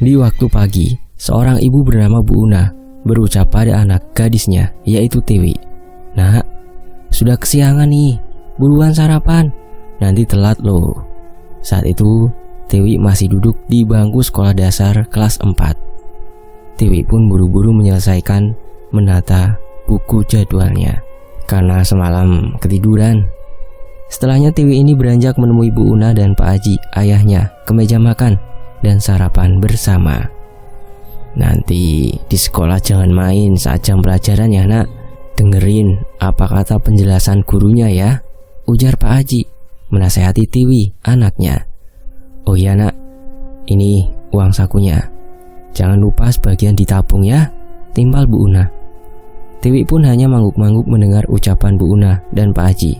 Di waktu pagi, seorang ibu bernama Bu Una berucap pada anak gadisnya, yaitu Tiwi, "Nak, sudah kesiangan nih, buruan sarapan, nanti telat loh." Saat itu, Tiwi masih duduk di bangku sekolah dasar kelas 4. Tiwi pun buru-buru menyelesaikan menata buku jadwalnya karena semalam ketiduran. Setelahnya Tiwi ini beranjak menemui Bu Una dan Pak Haji, ayahnya, ke meja makan dan sarapan bersama. "Nanti di sekolah jangan main saat jam pelajaran ya nak, dengerin apa kata penjelasan gurunya ya," ujar Pak Haji menasehati Tiwi, anaknya. "Oh iya nak, ini uang sakunya, jangan lupa sebagian ditabung ya," timpal Bu Una. Tiwi pun hanya mangguk-mangguk mendengar ucapan Bu Una dan Pak Haji.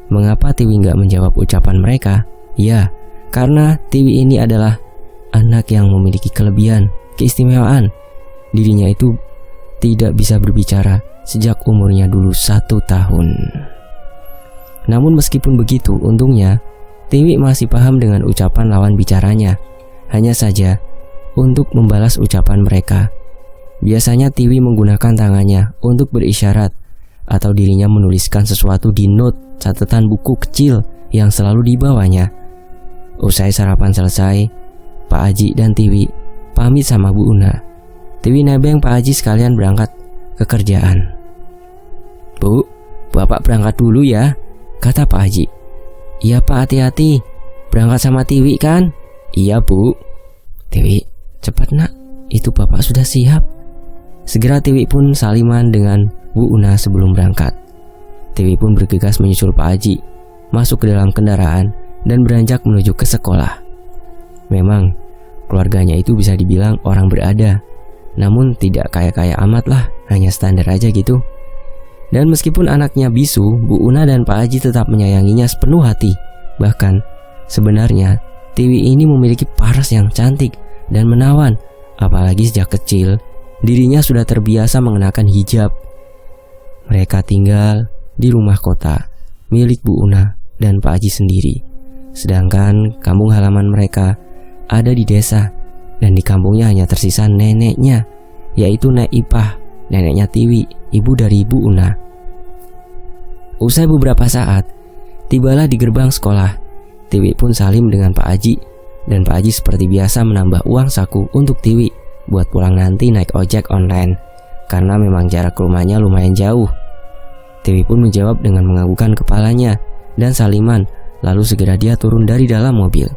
Mengapa Tiwi nggak menjawab ucapan mereka? Ya, karena Tiwi ini adalah anak yang memiliki kelebihan, keistimewaan. Dirinya itu tidak bisa berbicara sejak umurnya dulu 1 tahun. Namun meskipun begitu, untungnya Tiwi masih paham dengan ucapan lawan bicaranya. Hanya saja untuk membalas ucapan mereka, biasanya Tiwi menggunakan tangannya untuk berisyarat, atau dirinya menuliskan sesuatu di note catatan buku kecil yang selalu dibawanya. Usai sarapan selesai, Pak Haji dan Tiwi pamit sama Bu Una. Tiwi nebeng Pak Haji sekalian berangkat ke kerjaan. "Bu, Bapak berangkat dulu ya," kata Pak Haji. "Iya Pak, hati-hati, berangkat sama Tiwi kan?" "Iya Bu." "Tiwi, cepat nak, itu Bapak sudah siap." Segera Tiwi pun saliman dengan Bu Una sebelum berangkat. Tiwi pun bergegas menyusul Pak Haji, masuk ke dalam kendaraan dan beranjak menuju ke sekolah. Memang keluarganya itu bisa dibilang orang berada, namun tidak kaya-kaya amat lah, hanya standar aja gitu. Dan meskipun anaknya bisu, Bu Una dan Pak Haji tetap menyayanginya sepenuh hati. Bahkan sebenarnya Tiwi ini memiliki paras yang cantik dan menawan. Apalagi sejak kecil dirinya sudah terbiasa mengenakan hijab. Mereka tinggal di rumah kota milik Bu Una dan Pak Haji sendiri. Sedangkan kampung halaman mereka ada di desa, dan di kampungnya hanya tersisa neneknya, yaitu Nek Ipah, neneknya Tiwi, ibu dari Bu Una. Usai beberapa saat, tibalah di gerbang sekolah. Tiwi pun salim dengan Pak Haji, dan Pak Haji seperti biasa menambah uang saku untuk Tiwi buat pulang nanti naik ojek online, karena memang jarak ke rumahnya lumayan jauh. Tiwi pun menjawab dengan menganggukkan kepalanya dan saliman, lalu segera dia turun dari dalam mobil.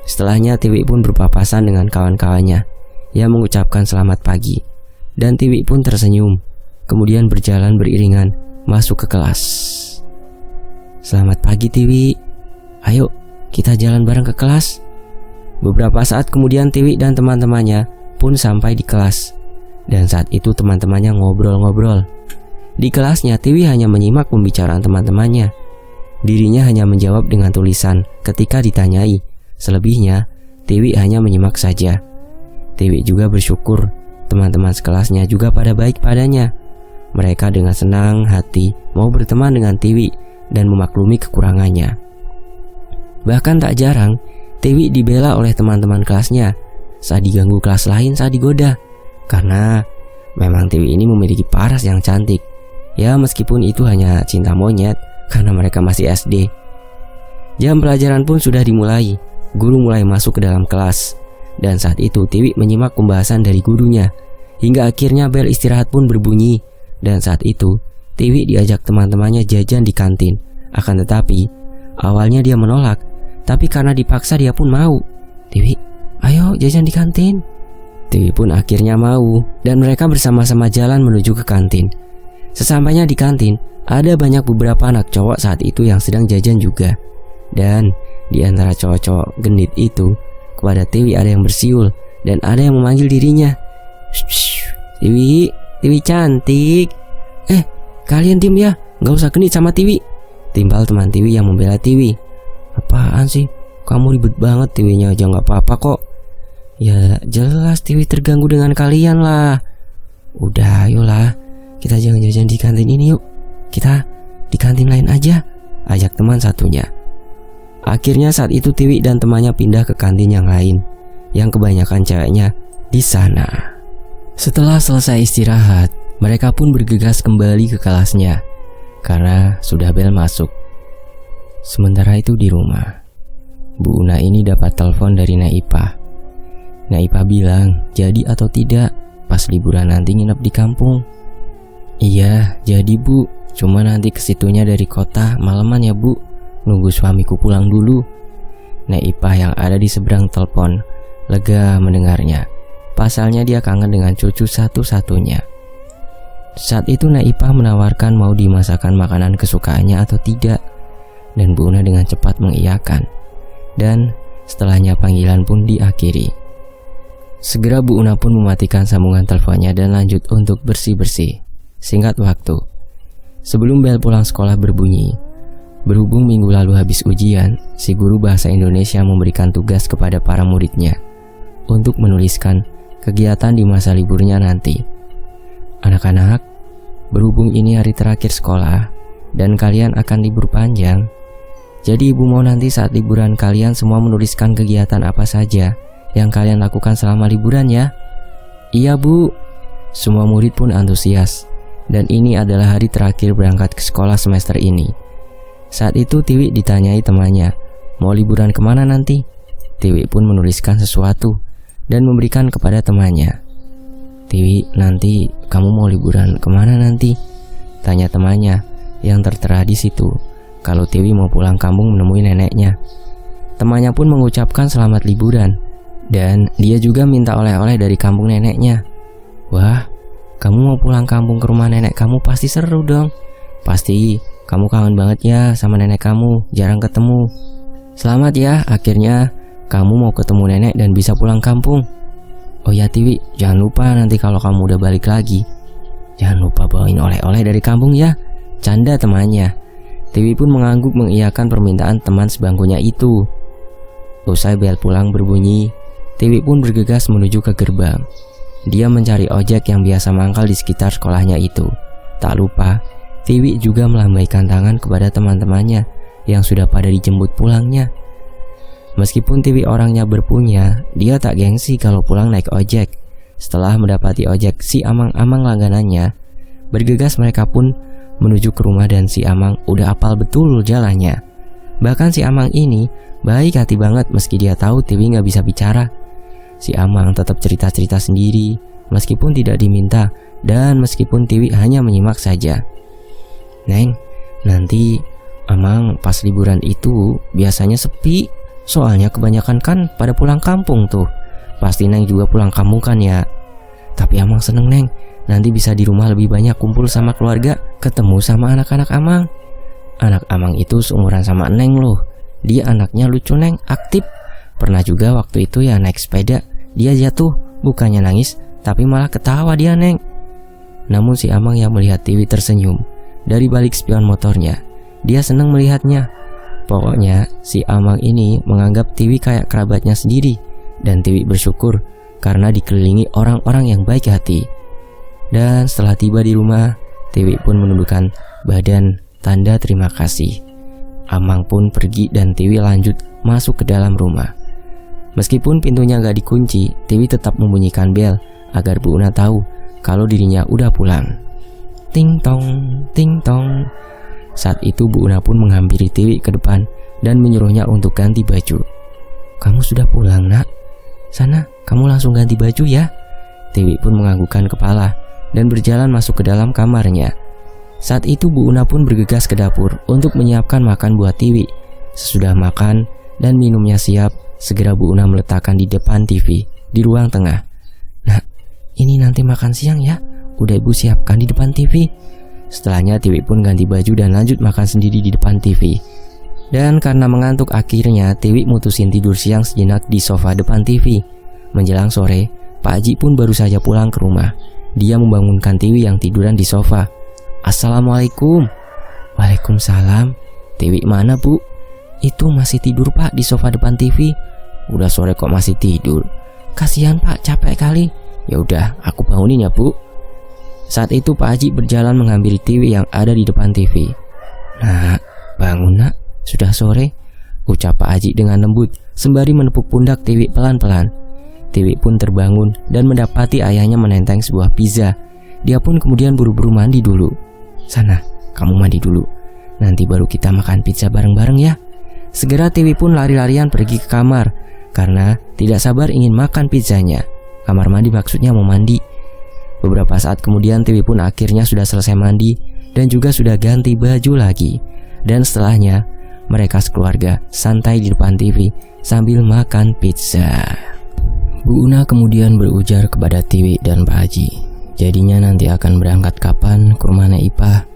Setelahnya Tiwi pun berpapasan dengan kawan-kawannya yang mengucapkan selamat pagi, dan Tiwi pun tersenyum, kemudian berjalan beriringan masuk ke kelas. "Selamat pagi Tiwi, ayo kita jalan bareng ke kelas." Beberapa saat kemudian Tiwi dan teman-temannya pun sampai di kelas, dan saat itu teman-temannya ngobrol-ngobrol. Di kelasnya Tiwi hanya menyimak pembicaraan teman-temannya. Dirinya hanya menjawab dengan tulisan ketika ditanyai. Selebihnya Tiwi hanya menyimak saja. Tiwi juga bersyukur teman-teman sekelasnya juga pada baik padanya. Mereka dengan senang hati mau berteman dengan Tiwi dan memaklumi kekurangannya. Bahkan tak jarang Tiwi dibela oleh teman-teman kelasnya saat diganggu kelas lain saat digoda, karena memang Tiwi ini memiliki paras yang cantik. Ya meskipun itu hanya cinta monyet karena mereka masih SD. Jam pelajaran pun sudah dimulai. Guru mulai masuk ke dalam kelas, dan saat itu Tiwi menyimak pembahasan dari gurunya hingga akhirnya bel istirahat pun berbunyi. Dan saat itu Tiwi diajak teman-temannya jajan di kantin. Akan tetapi awalnya dia menolak, tapi karena dipaksa dia pun mau. "Tiwi, ayo jajan di kantin." Tiwi pun akhirnya mau, dan mereka bersama-sama jalan menuju ke kantin. Sesampainya di kantin, ada banyak beberapa anak cowok saat itu yang sedang jajan juga. Dan di antara cowok-cowok genit itu, kepada Tiwi ada yang bersiul dan ada yang memanggil dirinya. "Tiwi, Tiwi cantik." Kalian diem ya, gak usah genit sama Tiwi," timpal teman Tiwi yang membela Tiwi. "Apaan sih, kamu ribet banget, Tiwinya aja gak apa-apa kok." "Ya jelas Tiwi terganggu dengan kalian lah." "Udah ayolah, kita jangan jajan di kantin ini yuk, kita di kantin lain aja," ajak teman satunya. Akhirnya saat itu Tiwi dan temannya pindah ke kantin yang lain. yang kebanyakan ceweknya di sana. Setelah selesai istirahat, mereka pun bergegas kembali ke kelasnya karena sudah bel masuk. Sementara itu di rumah, Bu Una ini dapat telepon dari Naipah. Naipah bilang jadi atau tidak pas liburan nanti nginep di kampung. Iya jadi Bu, cuma nanti kesitunya dari kota malaman ya Bu, nunggu suamiku pulang dulu. Naipah yang ada di seberang telepon lega mendengarnya. Pasalnya dia kangen dengan cucu satu-satunya. Saat itu Naipah menawarkan mau dimasakkan makanan kesukaannya atau tidak, dan Bu Una dengan cepat mengiyakan. Dan setelahnya panggilan pun diakhiri. Segera Bu Una pun mematikan sambungan teleponnya dan lanjut untuk bersih-bersih. Singkat waktu, sebelum bel pulang sekolah berbunyi, berhubung minggu lalu habis ujian, si guru bahasa Indonesia memberikan tugas kepada para muridnya untuk menuliskan kegiatan di masa liburnya nanti. Anak-anak, berhubung ini hari terakhir sekolah dan kalian akan libur panjang, jadi ibu mau nanti saat liburan kalian semua menuliskan kegiatan apa saja yang kalian lakukan selama liburan ya. Iya Bu. Semua murid pun antusias, dan ini adalah hari terakhir berangkat ke sekolah semester ini. Saat itu Tiwi ditanyai temannya, mau liburan kemana nanti? Tiwi pun menuliskan sesuatu dan memberikan kepada temannya. Tiwi, nanti kamu mau liburan kemana nanti? Tanya temannya yang tertera di situ. Kalau Tiwi mau pulang kampung menemui neneknya. Temannya pun mengucapkan selamat liburan, dan dia juga minta oleh-oleh dari kampung neneknya. Wah, kamu mau pulang kampung ke rumah nenek kamu pasti seru dong. Pasti kamu kangen banget ya sama nenek kamu, jarang ketemu. Selamat ya, akhirnya kamu mau ketemu nenek dan bisa pulang kampung. Oh ya Tiwi, jangan lupa nanti kalau kamu udah balik lagi, jangan lupa bawain oleh-oleh dari kampung ya. Canda temannya. Tiwi pun mengangguk mengiyakan permintaan teman sebangkunya itu. Usai bel pulang berbunyi, Tiwi pun bergegas menuju ke gerbang. Dia mencari ojek yang biasa mangkal di sekitar sekolahnya itu. Tak lupa, Tiwi juga melambaikan tangan kepada teman-temannya yang sudah pada dijemput pulangnya. Meskipun Tiwi orangnya berpunya, dia tak gengsi kalau pulang naik ojek. Setelah mendapati ojek si Amang-Amang langganannya, bergegas mereka pun menuju ke rumah dan si Amang udah hafal betul jalannya. Bahkan si Amang ini baik hati banget meski dia tahu Tiwi gak bisa bicara. Si Amang tetap cerita-cerita sendiri meskipun tidak diminta dan meskipun Tiwi hanya menyimak saja. Neng, nanti Amang pas liburan itu biasanya sepi. Soalnya kebanyakan kan pada pulang kampung tuh. Pasti Neng juga pulang kampung kan ya. Tapi Amang seneng Neng, nanti bisa di rumah lebih banyak kumpul sama keluarga, ketemu sama anak-anak Amang. Anak Amang itu seumuran sama Neng loh. Dia anaknya lucu Neng, aktif. Pernah juga waktu itu ya naik sepeda, dia jatuh, bukannya nangis tapi malah ketawa dia Neng. Namun si Amang yang melihat Tiwi tersenyum dari balik spion motornya. Dia seneng melihatnya. Pokoknya si Amang ini menganggap Tiwi kayak kerabatnya sendiri, dan Tiwi bersyukur karena dikelilingi orang-orang yang baik hati. Dan setelah tiba di rumah, Tiwi pun menundukkan badan tanda terima kasih. Amang pun pergi dan Tiwi lanjut masuk ke dalam rumah. Meskipun pintunya gak dikunci, Tiwi tetap membunyikan bel agar Bu Una tahu kalau dirinya udah pulang. Ting tong, ting tong. Saat itu Bu Una pun menghampiri Tiwi ke depan dan menyuruhnya untuk ganti baju. Kamu sudah pulang nak? Sana kamu langsung ganti baju ya. Tiwi pun menganggukkan kepala dan berjalan masuk ke dalam kamarnya. Saat itu Bu Una pun bergegas ke dapur untuk menyiapkan makan buat Tiwi. Sesudah makan dan minumnya siap, segera Bu Una meletakkan di depan TV di ruang tengah. Nah, ini nanti makan siang ya, udah ibu siapkan di depan TV. Setelahnya Tiwi pun ganti baju dan lanjut makan sendiri di depan TV. Dan karena mengantuk akhirnya Tiwi mutusin tidur siang sejenak di sofa depan TV. Menjelang sore, Pak Haji pun baru saja pulang ke rumah. Dia membangunkan Tiwi yang tiduran di sofa. Assalamualaikum. Waalaikumsalam. Tiwi mana Bu? Itu masih tidur Pak di sofa depan TV. Udah sore kok masih tidur. Kasihan Pak, capek kali. Ya udah, aku bangunin ya Bu. Saat itu Pak Haji berjalan menghampiri Tiwi yang ada di depan TV. Nak, bangun nak, sudah sore, ucap Pak Haji dengan lembut sembari menepuk pundak Tiwi pelan-pelan. Tiwi pun terbangun dan mendapati ayahnya menenteng sebuah pizza. Dia pun kemudian buru-buru mandi dulu. "Sana, kamu mandi dulu. Nanti baru kita makan pizza bareng-bareng ya." Segera Tiwi pun lari-larian pergi ke kamar karena tidak sabar ingin makan pizzanya. Kamar mandi maksudnya mau mandi. Beberapa saat kemudian Tiwi pun akhirnya sudah selesai mandi dan juga sudah ganti baju lagi. Dan setelahnya mereka sekeluarga santai di depan TV sambil makan pizza. Bu Una kemudian berujar kepada Tiwi dan Pak Haji, "Jadinya nanti akan berangkat kapan ke rumah Nek Ipah?"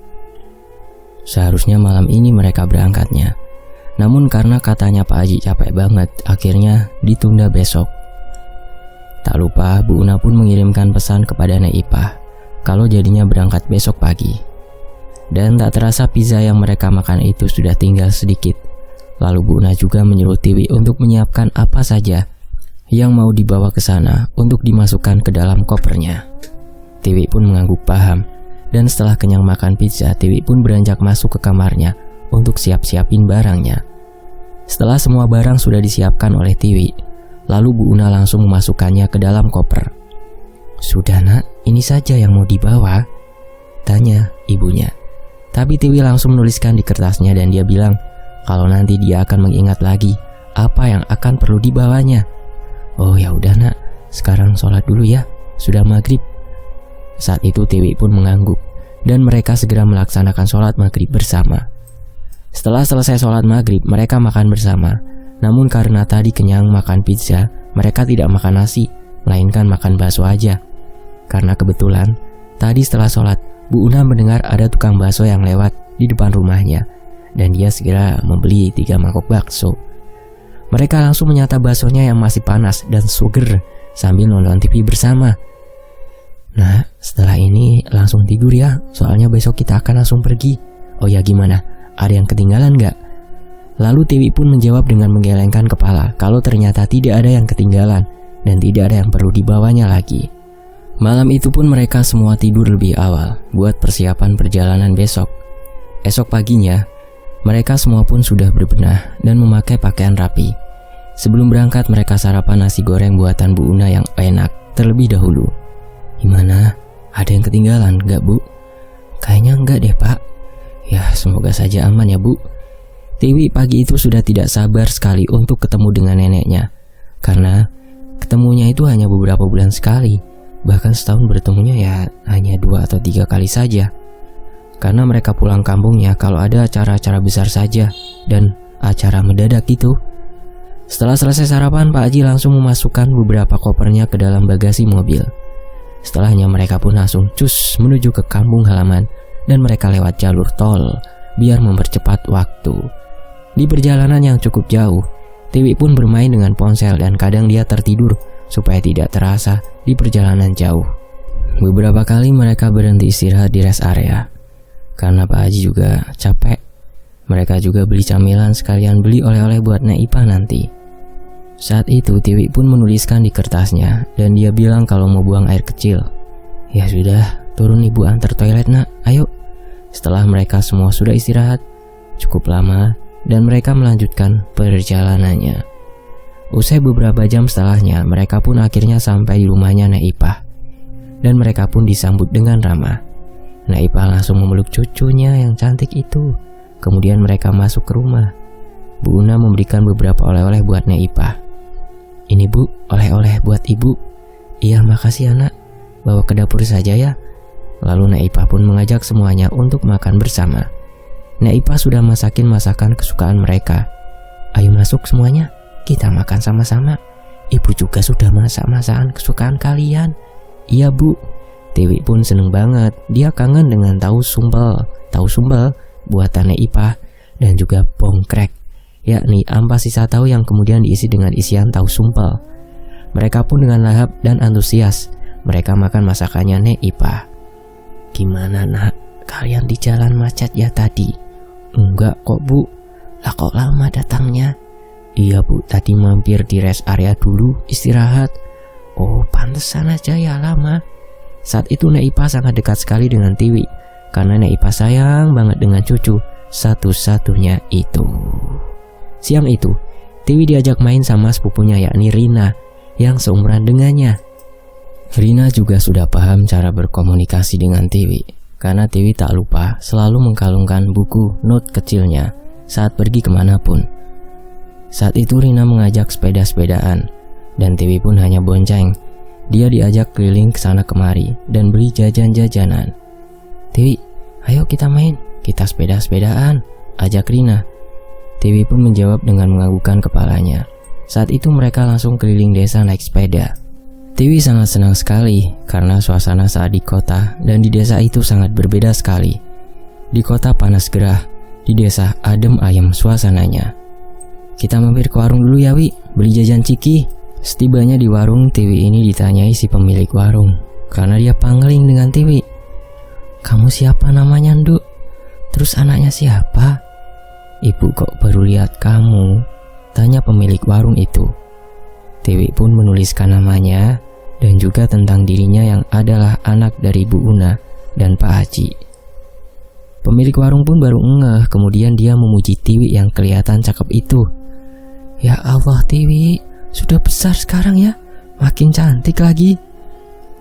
Seharusnya malam ini mereka berangkatnya. Namun karena katanya Pak Haji capek banget, akhirnya ditunda besok. Tak lupa Bu Una pun mengirimkan pesan kepada Nek Ipah kalau jadinya berangkat besok pagi. Dan tak terasa pizza yang mereka makan itu sudah tinggal sedikit. Lalu Bu Una juga menyuruh Tiwi untuk menyiapkan apa saja yang mau dibawa ke sana untuk dimasukkan ke dalam kopernya. Tiwi pun mengangguk paham, dan setelah kenyang makan pizza, Tiwi pun beranjak masuk ke kamarnya untuk siap-siapin barangnya. Setelah semua barang sudah disiapkan oleh Tiwi, lalu Bu Una langsung memasukkannya ke dalam koper. "Sudah nak, ini saja yang mau dibawa?" tanya ibunya. Tapi Tiwi langsung menuliskan di kertasnya dan dia bilang kalau nanti dia akan mengingat lagi apa yang akan perlu dibawanya. "Oh ya udah nak, sekarang sholat dulu ya, sudah maghrib." Saat itu Tiwi pun mengangguk dan mereka segera melaksanakan sholat maghrib bersama. Setelah selesai sholat maghrib, mereka makan bersama. Namun karena tadi kenyang makan pizza, mereka tidak makan nasi, melainkan makan bakso aja. Karena kebetulan tadi setelah sholat, Bu Una mendengar ada tukang bakso yang lewat di depan rumahnya, dan dia segera membeli 3 mangkok bakso. Mereka langsung menyantap baksonya yang masih panas dan seger sambil nonton TV bersama. "Nah, setelah ini langsung tidur ya, soalnya besok kita akan langsung pergi. Oh ya gimana, ada yang ketinggalan gak?" Lalu Tiwi pun menjawab dengan menggelengkan kepala kalau ternyata tidak ada yang ketinggalan dan tidak ada yang perlu dibawanya lagi. Malam itu pun mereka semua tidur lebih awal buat persiapan perjalanan besok. Esok paginya, mereka semua pun sudah berbenah dan memakai pakaian rapi. Sebelum berangkat mereka sarapan nasi goreng buatan Bu Una yang enak terlebih dahulu. "Gimana? Ada yang ketinggalan gak Bu?" "Kayaknya enggak deh Pak." "Ya semoga saja aman ya Bu." Tiwi pagi itu sudah tidak sabar sekali untuk ketemu dengan neneknya. Karena ketemunya itu hanya beberapa bulan sekali. Bahkan setahun bertemunya ya hanya 2 atau 3 kali saja. Karena mereka pulang kampungnya kalau ada acara-acara besar saja dan acara mendadak gitu. Setelah selesai sarapan, Pak Haji langsung memasukkan beberapa kopernya ke dalam bagasi mobil. Setelahnya mereka pun langsung cus menuju ke kampung halaman dan mereka lewat jalur tol biar mempercepat waktu. Di perjalanan yang cukup jauh, Tiwi pun bermain dengan ponsel dan kadang dia tertidur supaya tidak terasa di perjalanan jauh. Beberapa kali mereka berhenti istirahat di rest area. Karena Pak Haji juga capek, mereka juga beli camilan sekalian beli oleh-oleh buat Nek Ipah nanti. Saat itu Tiwi pun menuliskan di kertasnya dan dia bilang kalau mau buang air kecil. "Ya sudah, turun ibu antar toilet nak, ayo." Setelah mereka semua sudah istirahat cukup lama dan mereka melanjutkan perjalanannya. Usai beberapa jam setelahnya, mereka pun akhirnya sampai di rumahnya Nek Ipah. Dan mereka pun disambut dengan ramah. Nek Ipah langsung memeluk cucunya yang cantik itu. Kemudian mereka masuk ke rumah. Bu Una memberikan beberapa oleh-oleh buat Nek Ipah. "Ini Bu, oleh-oleh buat Ibu." "Iya makasih anak, bawa ke dapur saja ya." Lalu Nek Ipah pun mengajak semuanya untuk makan bersama. Nek Ipah sudah masakin masakan kesukaan mereka. "Ayo masuk semuanya, kita makan sama-sama. Ibu juga sudah masak masakan kesukaan kalian." "Iya Bu." Tiwi pun seneng banget. Dia kangen dengan tahu sumbel buatan Nek Ipah dan juga bongkrek, yakni ampas sisa tahu yang kemudian diisi dengan isian tahu sumpel. Mereka pun dengan lahap dan antusias mereka makan masakannya Nek Ipah. "Gimana nak, kalian di jalan macet ya tadi?" "Enggak kok Bu." "Lah kok lama datangnya?" "Iya Bu, tadi mampir di rest area dulu istirahat." "Oh pantesan aja ya lama." Saat itu Nek Ipah sangat dekat sekali dengan Tiwi karena Nek Ipah sayang banget dengan cucu satu-satunya itu. Siang itu, Tiwi diajak main sama sepupunya yakni Rina. yang seumuran dengannya. Rina juga sudah paham cara berkomunikasi dengan Tiwi, karena Tiwi tak lupa selalu mengkalungkan buku note kecilnya saat pergi kemanapun. Saat itu Rina mengajak sepeda-sepedaan, dan Tiwi pun hanya bonceng. Dia diajak keliling ke sana kemari dan beli jajan-jajanan. "Tiwi, ayo kita main, kita sepeda-sepedaan," ajak Rina. Tiwi pun menjawab dengan menganggukkan kepalanya. Saat itu mereka langsung keliling desa naik sepeda. Tiwi sangat senang sekali karena suasana saat di kota dan di desa itu sangat berbeda sekali. Di kota panas gerah, di desa adem ayem suasananya. "Kita mampir ke warung dulu ya, Wi, beli jajan ciki." Setibanya di warung, Tiwi ini ditanyai si pemilik warung karena dia pangling dengan Tiwi. "Kamu siapa namanya, Nduk? Terus anaknya siapa?" "Ibu kok baru lihat kamu?" tanya pemilik warung itu. Tiwi pun menuliskan namanya dan juga tentang dirinya yang adalah anak dari Bu Una dan Pak Haji. Pemilik warung pun baru ngeh, kemudian dia memuji Tiwi yang kelihatan cakep itu. "Ya Allah Tiwi, sudah besar sekarang ya, makin cantik lagi."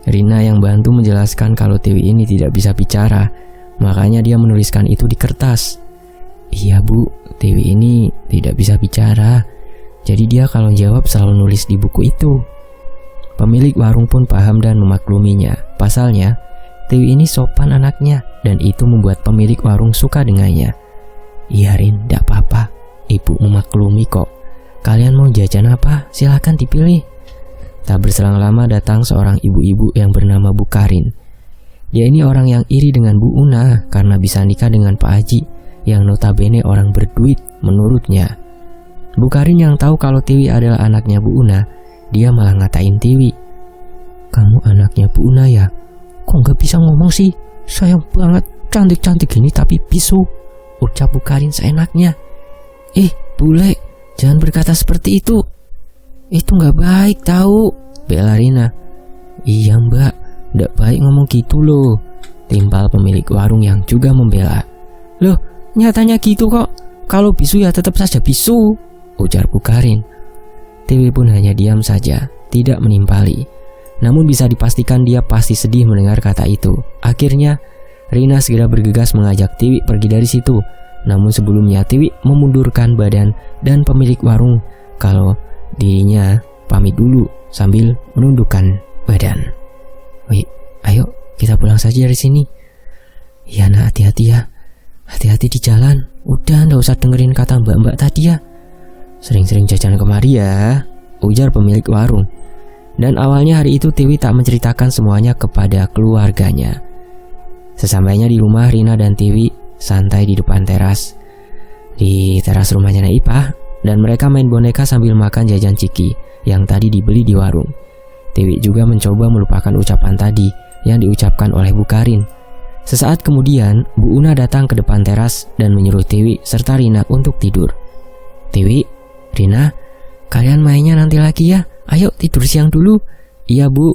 Rina yang bantu menjelaskan kalau Tiwi ini tidak bisa bicara, makanya dia menuliskan itu di kertas. "Iya Bu, Tiwi ini tidak bisa bicara, jadi dia kalau jawab selalu nulis di buku itu." Pemilik warung pun paham dan memakluminya. Pasalnya, Tiwi ini sopan anaknya, dan itu membuat pemilik warung suka dengannya. "Iya Rin, tidak apa-apa, Ibu memaklumi kok. Kalian mau jajan apa? Silahkan dipilih." Tak berselang lama datang seorang ibu-ibu yang bernama Bu Karin. Dia ini orang yang iri dengan Bu Una karena bisa nikah dengan Pak Haji yang notabene orang berduit menurutnya. Bu Karin yang tahu kalau Tiwi adalah anaknya Bu Una, dia malah ngatain Tiwi. "Kamu anaknya Bu Una ya? Kok nggak bisa ngomong sih? Sayang banget, cantik-cantik gini tapi bisu," ucap Bu Karin seenaknya. "Bule, jangan berkata seperti itu. Itu nggak baik tahu," bela Rina. "Iya Mbak, nggak baik ngomong gitu loh," timpal pemilik warung yang juga membela. "Loh, nyatanya gitu kok. Kalau bisu ya tetap saja bisu," ujar Bu Karin. Tiwi pun hanya diam saja, tidak menimpali. Namun bisa dipastikan dia pasti sedih mendengar kata itu. Akhirnya, Rina segera bergegas mengajak Tiwi pergi dari situ. Namun sebelumnya Tiwi memundurkan badan dan pemilik warung kalau dirinya pamit dulu sambil menundukkan badan. "Wih, ayo kita pulang saja dari sini." "Ya nak, hati-hati ya. Hati-hati di jalan. Udah, nggak usah dengerin kata mbak-mbak tadi ya. Sering-sering jajan kemari ya," ujar pemilik warung. Dan awalnya hari itu Tiwi tak menceritakan semuanya kepada keluarganya. Sesampainya di rumah, Rina dan Tiwi santai di depan teras. Di teras rumahnya Naipah, dan mereka main boneka sambil makan jajan ciki yang tadi dibeli di warung. Tiwi juga mencoba melupakan ucapan tadi yang diucapkan oleh Bu Karin. Sesaat kemudian, Bu Una datang ke depan teras dan menyuruh Tiwi serta Rina untuk tidur. "Tiwi, Rina, kalian mainnya nanti lagi ya. Ayo tidur siang dulu." "Iya Bu."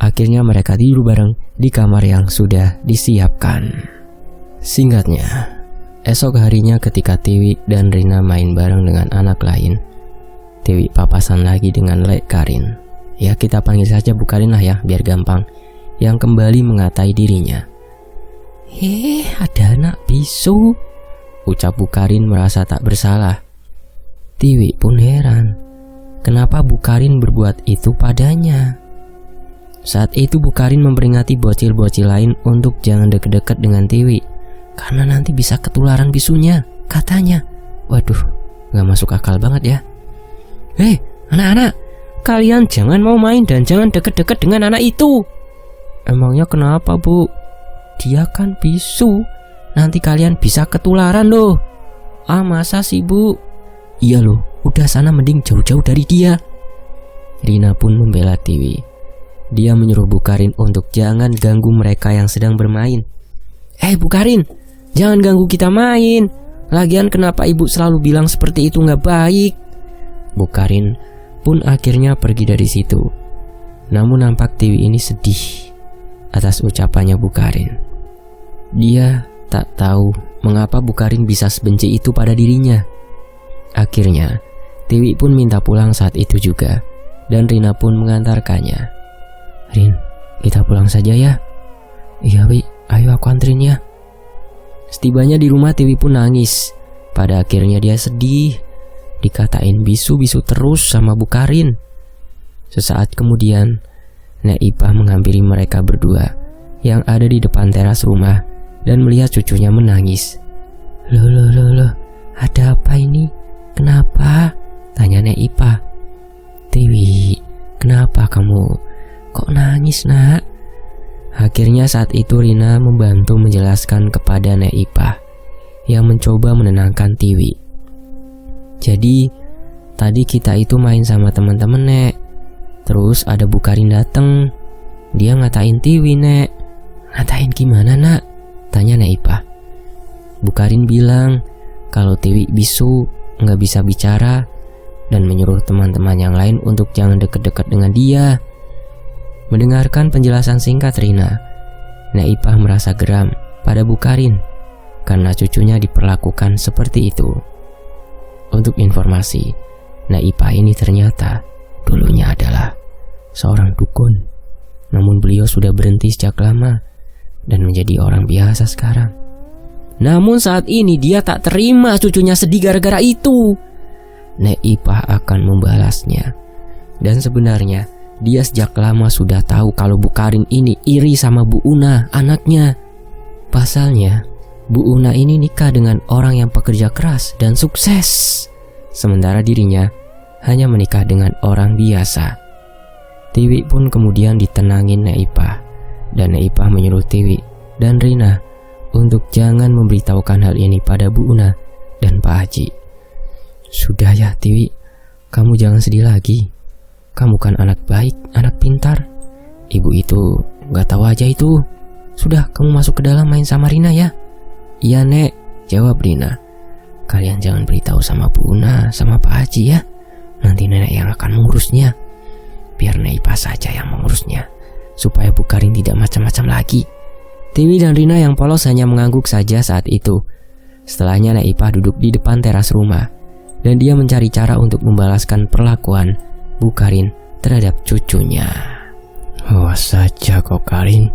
Akhirnya mereka tidur bareng di kamar yang sudah disiapkan. Singkatnya, esok harinya ketika Tiwi dan Rina main bareng dengan anak lain, Tiwi papasan lagi dengan Lek Karin. Ya kita panggil saja Bu Karin lah ya, biar gampang. Yang kembali mengatai dirinya. Ada anak bisu," ucap Bu Karin merasa tak bersalah. Tiwi pun heran, kenapa Bu Karin berbuat itu padanya. Saat itu Bu Karin memperingati bocil-bocil lain untuk jangan deket-deket dengan Tiwi, karena nanti bisa ketularan bisunya, katanya. Waduh, gak masuk akal banget ya. Anak-anak, kalian jangan mau main dan jangan deket-deket dengan anak itu." "Emangnya kenapa Bu?" "Dia kan bisu, nanti kalian bisa ketularan loh." "Ah masa sih Bu?" "Iya loh, udah sana mending jauh-jauh dari dia." Rina pun membela Tiwi. Dia menyuruh Bu Karin untuk jangan ganggu mereka yang sedang bermain. Bu Karin, jangan ganggu kita main. Lagian kenapa ibu selalu bilang seperti itu gak baik?" Bu Karin pun akhirnya pergi dari situ. Namun nampak Tiwi ini sedih atas ucapannya Bu Karin. Dia tak tahu mengapa Bu Karin bisa sebenci itu pada dirinya. Akhirnya, Tiwi pun minta pulang saat itu juga. dan Rina pun mengantarkannya. "Rin, kita pulang saja ya." "Iya Wi, ayo aku anterin ya." Setibanya di rumah, Tiwi pun nangis. Pada akhirnya dia sedih, dikatain bisu-bisu terus sama Bu Karin. Sesaat kemudian, Nek Ipah menghampiri mereka berdua yang ada di depan teras rumah dan melihat cucunya menangis. Loh, ada apa ini? Kenapa?" tanya Nek Ipah. "Tiwi, kenapa kamu kok nangis, Nak?" Akhirnya saat itu Rina membantu menjelaskan kepada Nek Ipah yang mencoba menenangkan Tiwi. "Jadi tadi kita itu main sama teman-teman, Nek. Terus ada Bu Karin dateng. Dia ngatain Tiwi, Nek." "Ngatain gimana, Nak?" tanya Nek Ipah. "Bu Karin bilang kalau Tiwi bisu, nggak bisa bicara, dan menyuruh teman-teman yang lain untuk jangan deket-deket dengan dia." Mendengarkan penjelasan singkat Rina, Nek Ipah merasa geram pada Bu Karin karena cucunya diperlakukan seperti itu. Untuk informasi, Nek Ipah ini ternyata dulunya adalah seorang dukun. Namun beliau sudah berhenti sejak lama dan menjadi orang biasa sekarang. Namun saat ini dia tak terima cucunya sedih gara-gara itu. Nek Ipah akan membalasnya. Dan sebenarnya dia sejak lama sudah tahu kalau Bu Karin ini iri sama Bu Una, anaknya. Pasalnya, Bu Una ini nikah dengan orang yang pekerja keras dan sukses, sementara dirinya hanya menikah dengan orang biasa. Tiwi pun kemudian ditenangin Nek Ipah, dan Nek Ipah menyuruh Tiwi dan Rina untuk jangan memberitahukan hal ini pada Bu Una dan Pak Haji. "Sudah ya Tiwi, kamu jangan sedih lagi. Kamu kan anak baik, anak pintar. Ibu itu gak tahu aja itu. Sudah, kamu masuk ke dalam main sama Rina ya." "Iya Nek," jawab Rina. "Kalian jangan beritahu sama Bu Una sama Pak Haji ya. Nanti nenek yang akan mengurusnya. Biar Nek Ipah saja yang mengurusnya, supaya Bu Karin tidak macam-macam lagi." Tiwi dan Rina yang polos hanya mengangguk saja saat itu. Setelahnya Nek Ipah duduk di depan teras rumah, dan dia mencari cara untuk membalaskan perlakuan Bu Karin terhadap cucunya. "Awas saja kau Karin,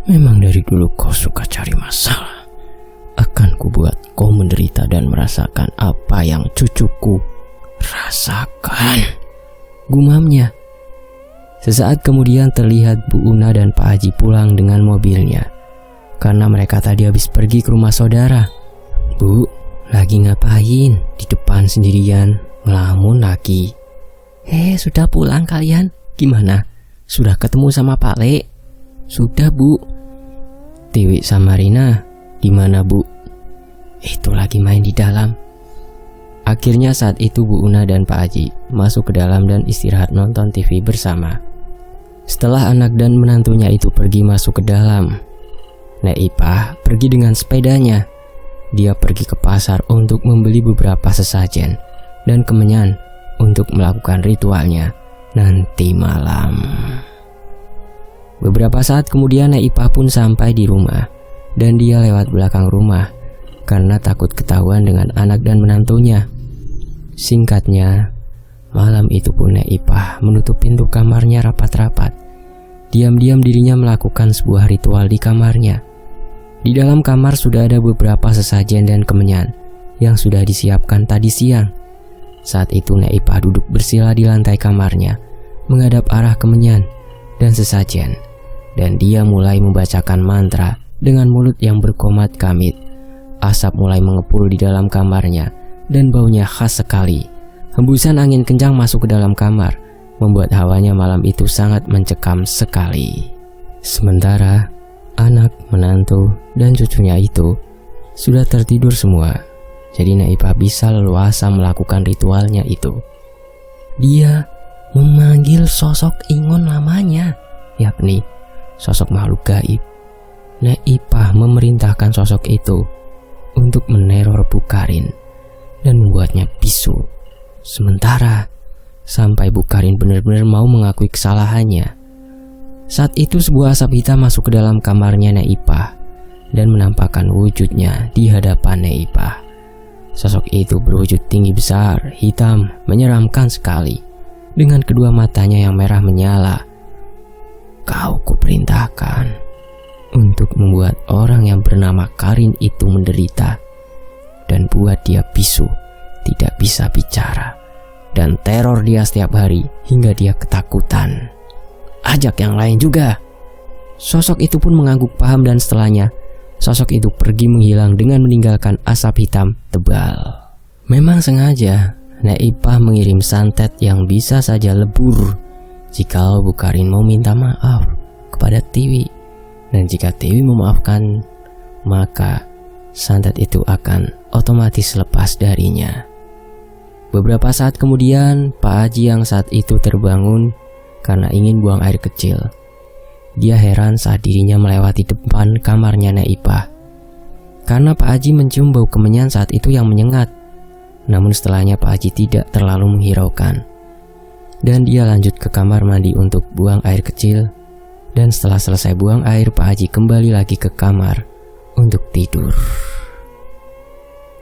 memang dari dulu kau suka cari masalah. Akan kubuat kau menderita dan merasakan apa yang cucuku rasakan," gumamnya. Sesaat kemudian terlihat Bu Una dan Pak Haji pulang dengan mobilnya, karena mereka tadi habis pergi ke rumah saudara. "Bu, lagi ngapain di depan sendirian, ngelamun lagi?" Sudah pulang kalian? Gimana? Sudah ketemu sama Pak Le?" "Sudah Bu." "Tiwi sama Rina gimana Bu?" "Itu lagi main di dalam." Akhirnya saat itu Bu Una dan Pak Haji masuk ke dalam dan istirahat nonton TV bersama. Setelah anak dan menantunya itu pergi masuk ke dalam, Nek Ipah pergi dengan sepedanya. Dia pergi ke pasar untuk membeli beberapa sesajen dan kemenyan untuk melakukan ritualnya nanti malam. Beberapa saat kemudian Nek Ipah pun sampai di rumah, dan dia lewat belakang rumah karena takut ketahuan dengan anak dan menantunya. Singkatnya, malam itu pun Nek Ipah menutup pintu kamarnya rapat-rapat. Diam-diam dirinya melakukan sebuah ritual di kamarnya. Di dalam kamar sudah ada beberapa sesajen dan kemenyan yang sudah disiapkan tadi siang. Saat itu Nek Ipah duduk bersila di lantai kamarnya, menghadap arah kemenyan dan sesajen, dan dia mulai membacakan mantra dengan mulut yang berkomat kamit. Asap mulai mengepul di dalam kamarnya dan baunya khas sekali. Hembusan angin kencang masuk ke dalam kamar, membuat hawanya malam itu sangat mencekam sekali. Sementara anak, menantu, dan cucunya itu sudah tertidur semua. Jadi Nek Ipah bisa leluasa melakukan ritualnya itu. Dia memanggil sosok Ingon lamanya, yakni sosok makhluk gaib. Nek Ipah memerintahkan sosok itu untuk meneror Bu Karin dan membuatnya bisu. Sementara sampai Bu Karin benar-benar mau mengakui kesalahannya. Saat itu sebuah asap hitam masuk ke dalam kamarnya Nek Ipah dan menampakkan wujudnya di hadapan Nek Ipah. Sosok itu berwujud tinggi besar, hitam, menyeramkan sekali, dengan kedua matanya yang merah menyala. "Kau kuperintahkan untuk membuat orang yang bernama Karin itu menderita dan buat dia bisu, tidak bisa bicara, dan teror dia setiap hari hingga dia ketakutan. Ajak yang lain juga." Sosok itu pun mengangguk paham dan setelahnya sosok itu pergi menghilang dengan meninggalkan asap hitam tebal. Memang sengaja Nek Ipah mengirim santet yang bisa saja lebur jika Bu Karin mau minta maaf kepada Tiwi, dan jika Tiwi memaafkan maka santet itu akan otomatis lepas darinya. Beberapa saat kemudian Pak Haji yang saat itu terbangun karena ingin buang air kecil. Dia heran saat dirinya melewati depan kamarnya Nek Ipah, karena Pak Haji mencium bau kemenyan saat itu yang menyengat. Namun setelahnya Pak Haji tidak terlalu menghiraukan, dan dia lanjut ke kamar mandi untuk buang air kecil. Dan setelah selesai buang air, Pak Haji kembali lagi ke kamar untuk tidur.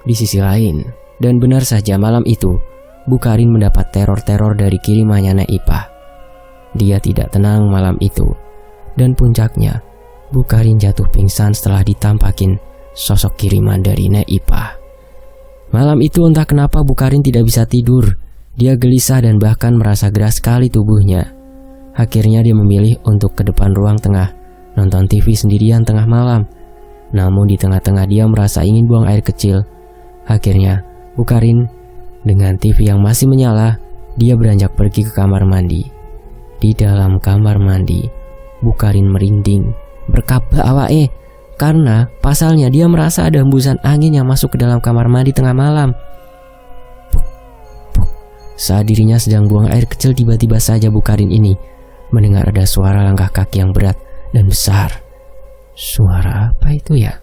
Di sisi lain, dan benar saja malam itu Bu Karin mendapat teror-teror dari kirimannya Nek Ipah. Dia tidak tenang malam itu, dan puncaknya Bu Karin jatuh pingsan setelah ditampakin sosok kiriman dari Nek Ipah. Malam itu entah kenapa Bu Karin tidak bisa tidur. Dia gelisah dan bahkan merasa gerah sekali tubuhnya. Akhirnya dia memilih untuk ke depan ruang tengah, nonton TV sendirian tengah malam. Namun di tengah-tengah dia merasa ingin buang air kecil. Akhirnya Bu Karin dengan TV yang masih menyala, dia beranjak pergi ke kamar mandi. Di dalam kamar mandi, Bu Karin merinding, berkabak awake, karena pasalnya dia merasa ada hembusan angin yang masuk ke dalam kamar mandi tengah malam. Puk, puk. Saat dirinya sedang buang air kecil, tiba-tiba saja Bu Karin ini mendengar ada suara langkah kaki yang berat dan besar. Suara apa itu ya?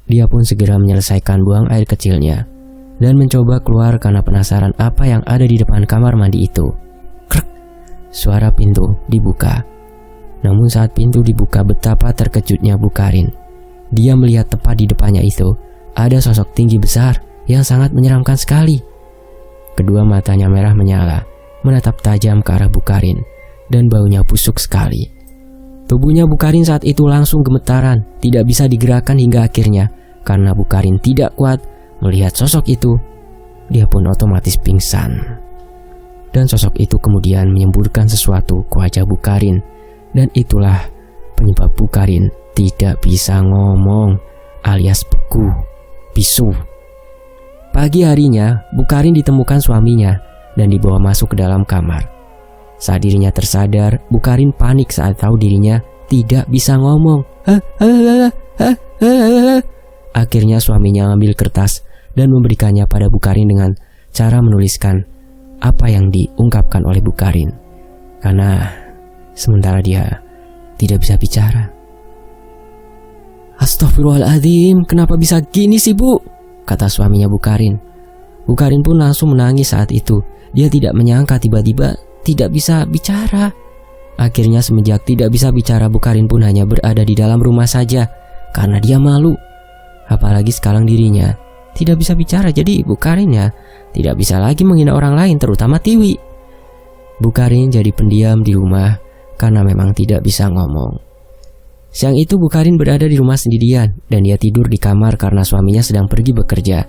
Dia pun segera menyelesaikan buang air kecilnya dan mencoba keluar karena penasaran apa yang ada di depan kamar mandi itu. Krek, suara pintu dibuka. Namun saat pintu dibuka, betapa terkejutnya Bu Karin. Dia melihat tepat di depannya itu ada sosok tinggi besar yang sangat menyeramkan sekali. Kedua matanya merah menyala, menatap tajam ke arah Bu Karin, dan baunya busuk sekali. Tubuhnya Bu Karin saat itu langsung gemetaran, tidak bisa digerakkan hingga akhirnya karena Bu Karin tidak kuat melihat sosok itu, dia pun otomatis pingsan. Dan sosok itu kemudian menyemburkan sesuatu ke wajah Bu Karin. Dan itulah penyebab Bu Karin tidak bisa ngomong alias beku, bisu. Pagi harinya, Bu Karin ditemukan suaminya dan dibawa masuk ke dalam kamar. Saat dirinya tersadar, Bu Karin panik saat tahu dirinya tidak bisa ngomong. Akhirnya suaminya mengambil kertas dan memberikannya pada Bu Karin dengan cara menuliskan apa yang diungkapkan oleh Bu Karin. Karena sementara dia tidak bisa bicara. "Astagfirullahaladzim, kenapa bisa gini sih Bu?" kata suaminya Bu Karin. Bu Karin pun langsung menangis saat itu. Dia tidak menyangka tiba-tiba tidak bisa bicara. Akhirnya semenjak tidak bisa bicara, Bu Karin pun hanya berada di dalam rumah saja karena dia malu. Apalagi sekarang dirinya tidak bisa bicara, jadi Bu Karin ya tidak bisa lagi menghina orang lain, terutama Tiwi. Bu Karin jadi pendiam di rumah karena memang tidak bisa ngomong. Siang itu Bu Karin berada di rumah sendirian dan dia tidur di kamar karena suaminya sedang pergi bekerja.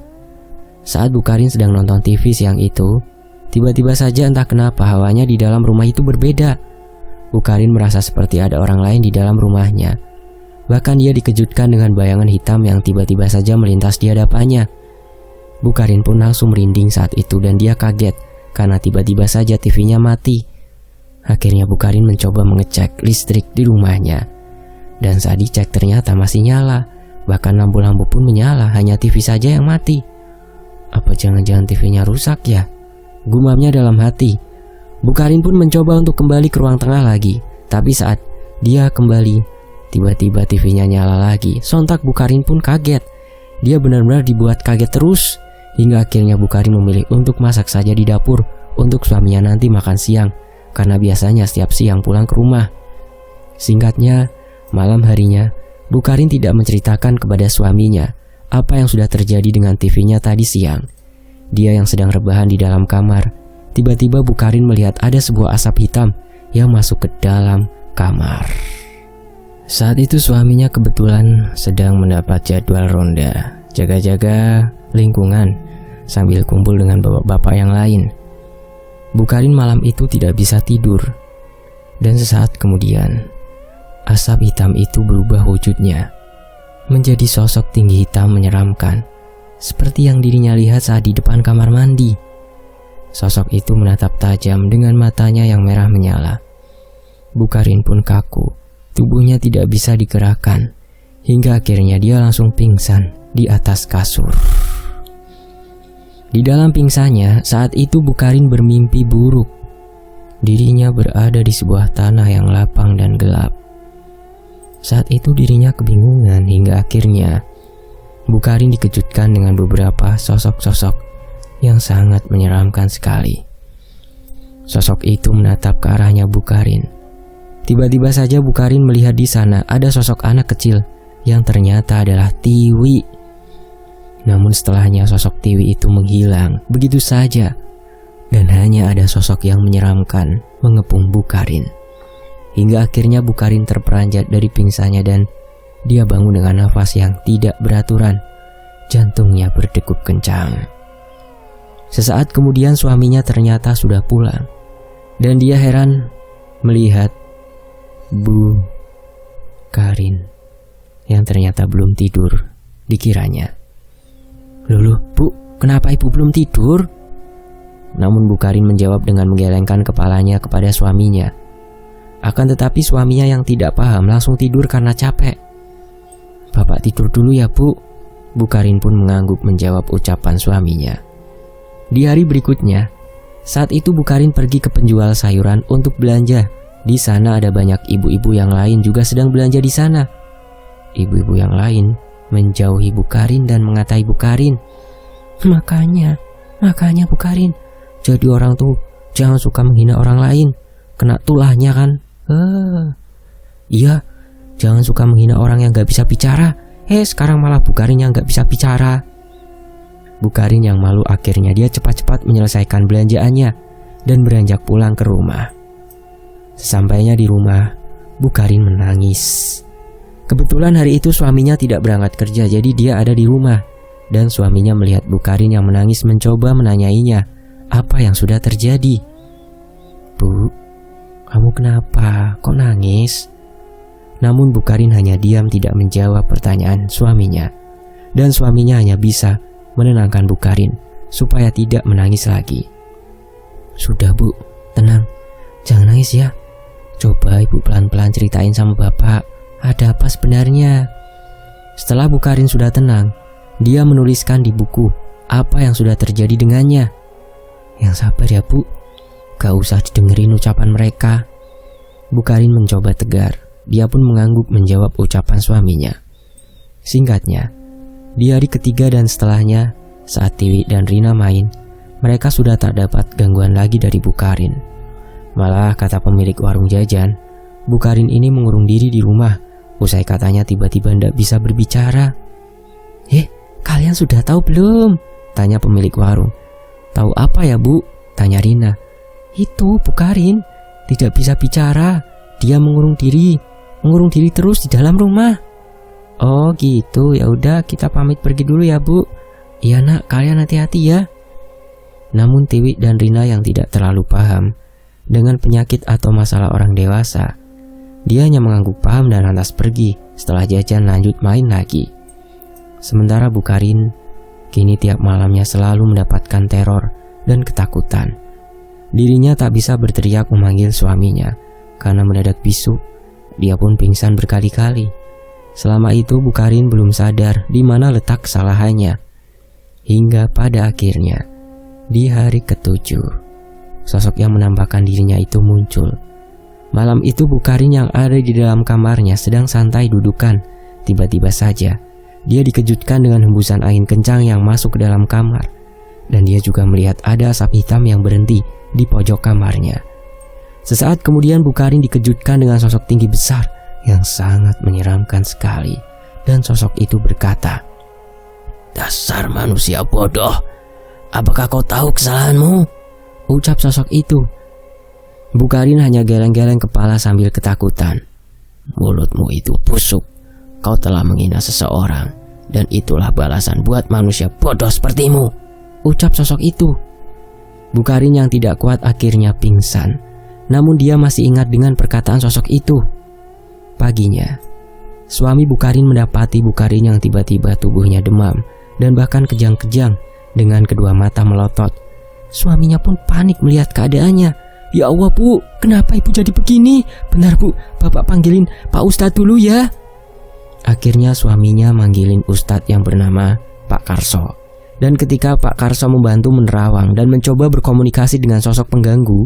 Saat Bu Karin sedang nonton TV siang itu, tiba-tiba saja entah kenapa hawanya di dalam rumah itu berbeda. Bu Karin merasa seperti ada orang lain di dalam rumahnya. Bahkan dia dikejutkan dengan bayangan hitam yang tiba-tiba saja melintas di hadapannya. Bu Karin pun langsung merinding saat itu dan dia kaget karena tiba-tiba saja TV-nya mati. Akhirnya Bu Karin mencoba mengecek listrik di rumahnya. Dan saat dicek ternyata masih nyala. Bahkan lampu-lampu pun menyala, hanya TV saja yang mati. Apa jangan-jangan TV-nya rusak ya? Gumamnya dalam hati. Bu Karin pun mencoba untuk kembali ke ruang tengah lagi. Tapi saat dia kembali, tiba-tiba TV-nya nyala lagi. Sontak Bu Karin pun kaget. Dia benar-benar dibuat kaget terus. Hingga akhirnya Bu Karin memilih untuk masak saja di dapur untuk suaminya nanti makan siang. Karena biasanya setiap siang pulang ke rumah. Singkatnya, malam harinya Bu Karin tidak menceritakan kepada suaminya apa yang sudah terjadi dengan TV-nya tadi siang. Dia yang sedang rebahan di dalam kamar tiba-tiba Bukarin melihat ada sebuah asap hitam yang masuk ke dalam kamar. Saat itu suaminya kebetulan sedang mendapat jadwal ronda, jaga-jaga lingkungan sambil kumpul dengan bapak-bapak yang lain. Bukarin malam itu tidak bisa tidur, dan sesaat kemudian asap hitam itu berubah wujudnya menjadi sosok tinggi hitam menyeramkan, seperti yang dirinya lihat saat di depan kamar mandi. Sosok itu menatap tajam dengan matanya yang merah menyala. Bukarin pun kaku, tubuhnya tidak bisa digerakkan, hingga akhirnya dia langsung pingsan di atas kasur. Di dalam pingsannya, saat itu Bukarin bermimpi buruk. Dirinya berada di sebuah tanah yang lapang dan gelap. Saat itu dirinya kebingungan hingga akhirnya Bukarin dikejutkan dengan beberapa sosok-sosok yang sangat menyeramkan sekali. Sosok itu menatap ke arahnya Bukarin. Tiba-tiba saja Bukarin melihat di sana ada sosok anak kecil yang ternyata adalah Tiwi. Namun setelahnya sosok Tiwi itu menghilang begitu saja, dan hanya ada sosok yang menyeramkan mengepung Bukarin. Hingga akhirnya Bukarin terperanjat dari pingsannya dan dia bangun dengan nafas yang tidak beraturan. Jantungnya berdegup kencang. Sesaat kemudian suaminya ternyata sudah pulang, dan dia heran melihat Bukarin yang ternyata belum tidur. Dikiranya, "Loh, Bu, kenapa ibu belum tidur?" Namun Bukarin menjawab dengan menggelengkan kepalanya kepada suaminya. Akan tetapi suaminya yang tidak paham langsung tidur karena capek. "Bapak tidur dulu ya, Bu." Bukarin pun mengangguk menjawab ucapan suaminya. Di hari berikutnya, saat itu Bukarin pergi ke penjual sayuran untuk belanja. Di sana ada banyak ibu-ibu yang lain juga sedang belanja di sana. Ibu-ibu yang lain menjauhi Bukarin dan mengatai Bukarin. Makanya Bukarin, jadi orang tuh jangan suka menghina orang lain, kena tulahnya kan." Iya, jangan suka menghina orang yang gak bisa bicara. Sekarang malah Bukarin yang gak bisa bicara. Bukarin yang malu akhirnya dia cepat-cepat menyelesaikan belanjaannya dan beranjak pulang ke rumah. Sesampainya di rumah, Bukarin menangis. Kebetulan hari itu suaminya tidak berangkat kerja, jadi dia ada di rumah. Dan suaminya melihat Bukarin yang menangis mencoba menanyainya apa yang sudah terjadi. "Bu, kamu kenapa? Kok nangis?" Namun Bukarin hanya diam tidak menjawab pertanyaan suaminya. Dan suaminya hanya bisa menenangkan Bukarin supaya tidak menangis lagi. "Sudah, Bu, tenang, jangan nangis ya. Coba ibu pelan-pelan ceritain sama bapak, ada apa sebenarnya?" Setelah Bukarin sudah tenang, dia menuliskan di buku apa yang sudah terjadi dengannya. "Yang sabar ya, Bu, gak usah didengerin ucapan mereka." Bukarin mencoba tegar. Dia pun mengangguk menjawab ucapan suaminya. Singkatnya, di hari ketiga dan setelahnya, saat Tiwi dan Rina main, mereka sudah tak dapat gangguan lagi dari Bukarin. Malah kata pemilik warung jajan, Bukarin ini mengurung diri di rumah. Usai katanya tiba-tiba tidak bisa berbicara. Kalian sudah tahu belum?" tanya pemilik warung. "Tahu apa ya, Bu?" tanya Rina. "Itu Bukarin tidak bisa bicara. Dia mengurung diri terus di dalam rumah." "Oh gitu, ya udah kita pamit pergi dulu ya, Bu." "Iya nak, kalian hati-hati ya." Namun Tiwi dan Rina yang tidak terlalu paham dengan penyakit atau masalah orang dewasa, dia hanya mengangguk paham dan lantas pergi. Setelah jajan lanjut main lagi. Sementara Bukarin kini tiap malamnya selalu mendapatkan teror dan ketakutan. Dirinya tak bisa berteriak memanggil suaminya karena mendadak bisu. Dia pun pingsan berkali-kali. Selama itu Bukarin belum sadar di mana letak kesalahannya. Hingga pada akhirnya di hari ke-7, sosok yang menampakkan dirinya itu muncul. Malam itu Bukarin yang ada di dalam kamarnya sedang santai dudukan. Tiba-tiba saja dia dikejutkan dengan hembusan angin kencang yang masuk ke dalam kamar. Dan dia juga melihat ada asap hitam yang berhenti di pojok kamarnya. Sesaat kemudian Bukarin dikejutkan dengan sosok tinggi besar yang sangat menyeramkan sekali. Dan sosok itu berkata, "Dasar manusia bodoh, apakah kau tahu kesalahanmu? ucap sosok itu. Bu Karin hanya geleng-geleng kepala sambil ketakutan. Mulutmu itu busuk. Kau telah menghina seseorang, dan itulah balasan buat manusia bodoh sepertimu, ucap sosok itu. Bu Karin yang tidak kuat akhirnya pingsan. Namun dia masih ingat dengan perkataan sosok itu. Paginya, suami Bu Karin mendapati Bu Karin yang tiba-tiba tubuhnya demam dan bahkan kejang-kejang dengan kedua mata melotot. Suaminya pun panik melihat keadaannya. Ya Allah Bu, kenapa ibu jadi begini? Benar Bu, Bapak panggilin Pak Ustadz dulu ya. Akhirnya suaminya manggilin Ustadz yang bernama Pak Karso. Dan ketika Pak Karso membantu menerawang dan mencoba berkomunikasi dengan sosok pengganggu,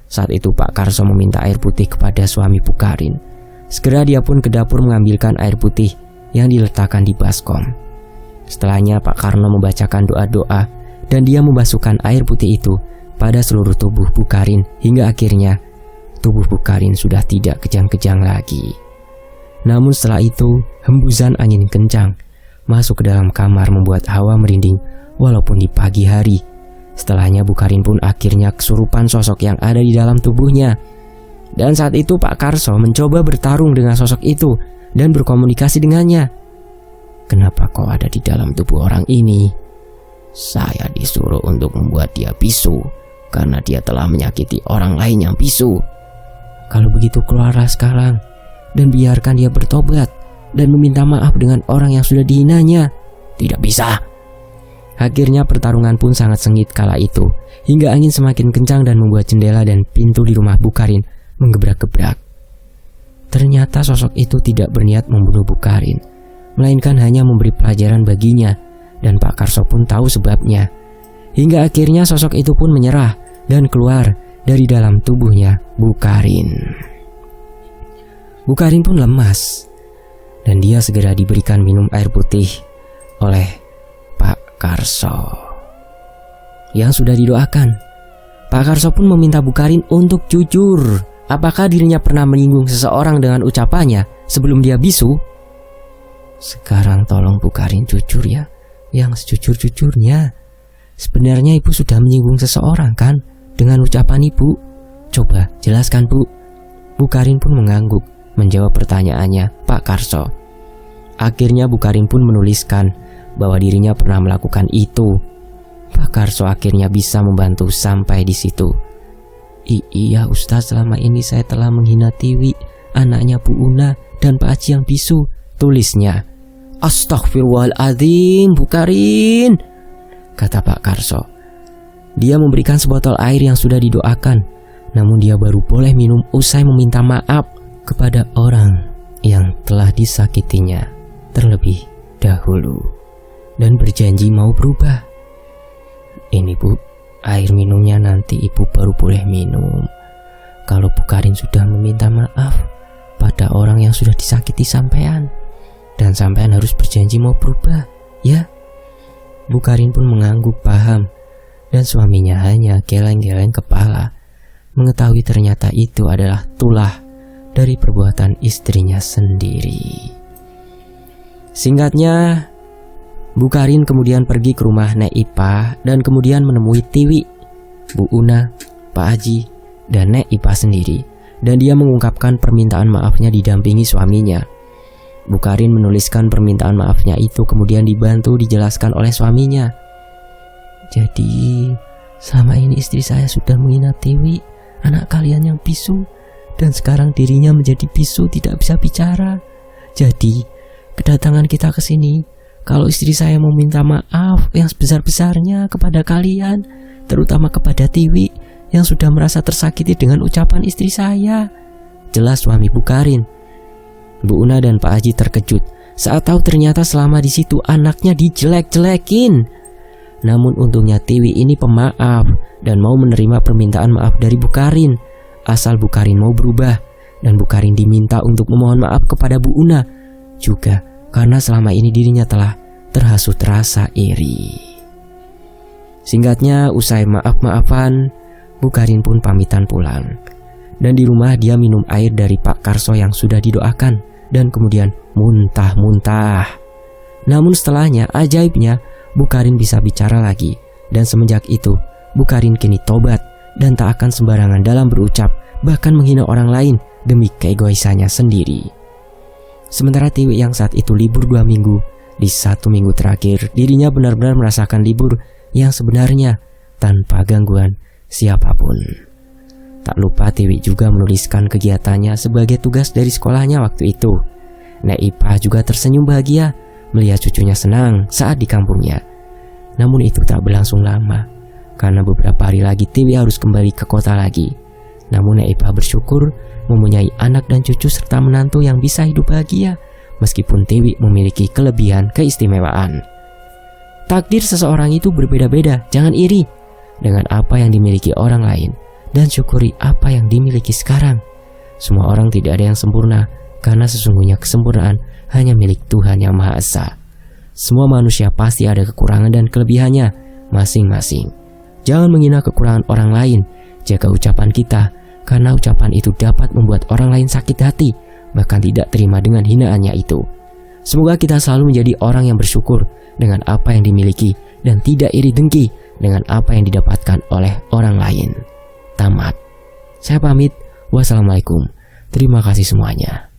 saat itu Pak Karso meminta air putih kepada suami Bu Karin. Segera dia pun ke dapur mengambilkan air putih yang diletakkan di baskom. Setelahnya Pak Karno membacakan doa-doa dan dia membasuhkan air putih itu pada seluruh tubuh Bu Karin hingga akhirnya tubuh Bu Karin sudah tidak kejang-kejang lagi. Namun setelah itu hembusan angin kencang masuk ke dalam kamar membuat hawa merinding walaupun di pagi hari. Setelahnya Bu Karin pun akhirnya kesurupan sosok yang ada di dalam tubuhnya. Dan saat itu Pak Karso mencoba bertarung dengan sosok itu dan berkomunikasi dengannya. Kenapa kau ada di dalam tubuh orang ini? Saya disuruh untuk membuat dia bisu karena dia telah menyakiti orang lain yang bisu. Kalau begitu keluarlah sekarang dan biarkan dia bertobat dan meminta maaf dengan orang yang sudah dihinanya. Tidak bisa. Akhirnya pertarungan pun sangat sengit kala itu hingga angin semakin kencang dan membuat jendela dan pintu di rumah Bu Karin menggebrak-gebrak. Ternyata sosok itu tidak berniat membunuh Bu Karin, melainkan hanya memberi pelajaran baginya, dan Pak Karso pun tahu sebabnya. Hingga akhirnya sosok itu pun menyerah dan keluar dari dalam tubuhnya Bu Karin. Bu Karin pun lemas dan dia segera diberikan minum air putih oleh Pak Karso yang sudah didoakan. Pak Karso pun meminta Bu Karin untuk jujur. Apakah dirinya pernah menyinggung seseorang dengan ucapannya sebelum dia bisu? Sekarang tolong Bu Karin jujur ya, yang sejujur-jujurnya. Sebenarnya ibu sudah menyinggung seseorang kan dengan ucapan ibu? Coba jelaskan Bu. Bu Karin pun mengangguk menjawab pertanyaannya Pak Karso. Akhirnya Bu Karin pun menuliskan bahwa dirinya pernah melakukan itu. Pak Karso akhirnya bisa membantu sampai di situ. Iya Ustaz, selama ini saya telah menghina Tiwi, anaknya Bu Una dan Pak Haji yang bisu, tulisnya. Astaghfirullahaladzim Bu Karin, kata Pak Karso. Dia memberikan sebotol air yang sudah didoakan, namun dia baru boleh minum usai meminta maaf kepada orang yang telah disakitinya terlebih dahulu dan berjanji mau berubah. Ini Bu, air minumnya nanti ibu baru boleh minum kalau Bu Karin sudah meminta maaf pada orang yang sudah disakiti sampean, dan sampean harus berjanji mau berubah, ya. Bu Karin pun mengangguk paham, dan suaminya hanya geleng-geleng kepala mengetahui ternyata itu adalah tulah dari perbuatan istrinya sendiri. Singkatnya, Bu Karin kemudian pergi ke rumah Nek Ipa dan kemudian menemui Tiwi, Bu Una, Pak Haji, dan Nek Ipa sendiri, dan dia mengungkapkan permintaan maafnya didampingi suaminya. Bu Karin menuliskan permintaan maafnya itu kemudian dibantu dijelaskan oleh suaminya. Jadi, selama ini istri saya sudah menghina Tiwi, anak kalian yang bisu, dan sekarang dirinya menjadi bisu tidak bisa bicara. Jadi, kedatangan kita ke sini kalau istri saya mau minta maaf yang sebesar-besarnya kepada kalian, terutama kepada Tiwi yang sudah merasa tersakiti dengan ucapan istri saya, jelas suami Bu Karin. Bu Una dan Pak Haji terkejut saat tahu ternyata selama di situ anaknya dijelek-jelekin. Namun untungnya Tiwi ini pemaaf dan mau menerima permintaan maaf dari Bu Karin, asal Bu Karin mau berubah, dan Bu Karin diminta untuk memohon maaf kepada Bu Una juga karena selama ini dirinya telah terhasut rasa iri. Singkatnya, usai maaf-maafan, Bu Karin pun pamitan pulang, dan di rumah dia minum air dari Pak Karso yang sudah didoakan dan kemudian muntah-muntah. Namun setelahnya, ajaibnya, Bu Karin bisa bicara lagi, dan semenjak itu Bu Karin kini tobat dan tak akan sembarangan dalam berucap, bahkan menghina orang lain demi keegoisannya sendiri. Sementara Tiwi yang saat itu libur 2 minggu, di 1 minggu terakhir dirinya benar-benar merasakan libur yang sebenarnya tanpa gangguan siapapun. Tak lupa Tiwi juga menuliskan kegiatannya sebagai tugas dari sekolahnya waktu itu. Nek Ipa juga tersenyum bahagia melihat cucunya senang saat di kampungnya. Namun itu tak berlangsung lama, karena beberapa hari lagi Tiwi harus kembali ke kota lagi. Namun Nek Ipa bersyukur mempunyai anak dan cucu serta menantu yang bisa hidup bahagia, meskipun Tiwi memiliki kelebihan keistimewaan. Takdir seseorang itu berbeda-beda, jangan iri dengan apa yang dimiliki orang lain, dan syukuri apa yang dimiliki sekarang. Semua orang tidak ada yang sempurna, karena sesungguhnya kesempurnaan hanya milik Tuhan Yang Maha Esa. Semua manusia pasti ada kekurangan dan kelebihannya masing-masing. Jangan menghina kekurangan orang lain, jaga ucapan kita, karena ucapan itu dapat membuat orang lain sakit hati, bahkan tidak terima dengan hinaannya itu. Semoga kita selalu menjadi orang yang bersyukur dengan apa yang dimiliki dan tidak iri dengki dengan apa yang didapatkan oleh orang lain. Tamat. Saya pamit. Wassalamualaikum. Terima kasih semuanya.